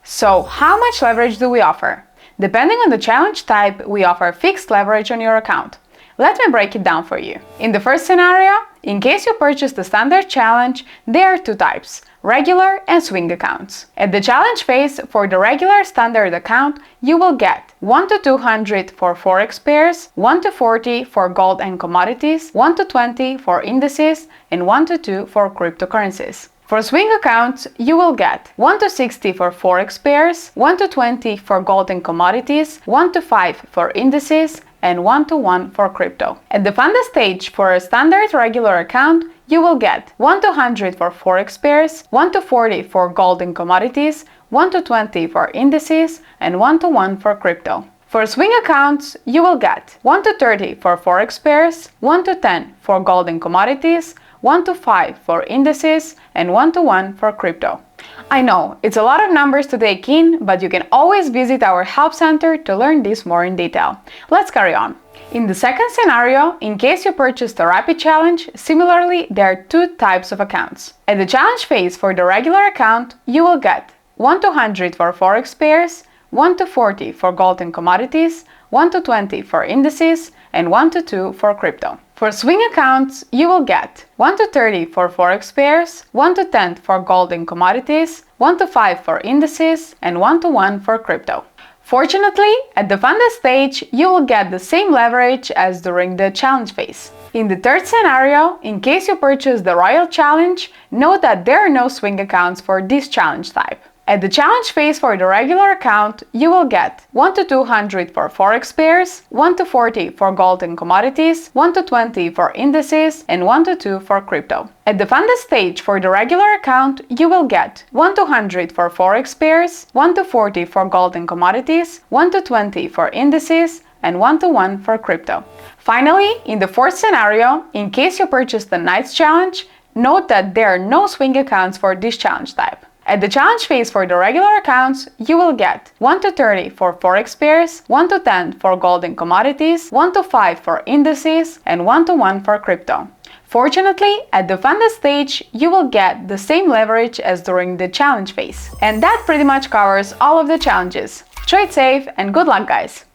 So, how much leverage do we offer? Depending on the challenge type, we offer fixed leverage on your account. Let me break it down for you. In the first scenario, in case you purchase the standard challenge, there are two types: regular and swing accounts. At the challenge phase, for the regular standard account, you will get 1 to 200 for Forex pairs, 1 to 40 for gold and commodities, 1 to 20 for indices, and 1 to 2 for cryptocurrencies. For swing accounts, you will get 1 to 60 for Forex pairs, 1 to 20 for gold and commodities, 1 to 5 for indices, and 1 to 1 for crypto. At the funded stage, for a standard regular account, you will get 1 to 100 for Forex pairs, 1 to 40 for gold and commodities, 1 to 20 for indices, and 1 to 1 for crypto. For swing accounts, you will get 1 to 30 for Forex pairs, 1 to 10 for gold and commodities, 1 to 5 for indices, and 1 to 1 for crypto. I know, it's a lot of numbers to take in, but you can always visit our help center to learn this more in detail. Let's carry on. In the second scenario, in case you purchased a rapid challenge, similarly, there are two types of accounts. At the challenge phase for the regular account, you will get 1 to 100 for Forex pairs, 1 to 40 for gold and commodities, 1 to 20 for indices, and 1 to 2 for crypto. For swing accounts, you will get 1 to 30 for Forex pairs, 1 to 10 for gold and commodities, 1 to 5 for indices, and 1 to 1 for crypto. Fortunately, at the funded stage, you will get the same leverage as during the challenge phase. In the third scenario, in case you purchase the Royal Challenge, note that there are no swing accounts for this challenge type. At the challenge phase for the regular account, you will get 1 to 200 for Forex pairs, 1 to 40 for gold and commodities, 1 to 20 for indices, and 1 to 2 for crypto. At the funded stage for the regular account, you will get 1 to 100 for Forex pairs, 1 to 40 for gold and commodities, 1 to 20 for indices, and 1 to 1 for crypto. Finally, in the fourth scenario, in case you purchase the Knights Challenge, note that there are no swing accounts for this challenge type. At the challenge phase for the regular accounts, you will get 1 to 30 for Forex pairs, 1 to 10 for gold and commodities, 1 to 5 for indices, and 1 to 1 for crypto. Fortunately, at the funded stage, you will get the same leverage as during the challenge phase. And that pretty much covers all of the challenges. Trade safe and good luck, guys!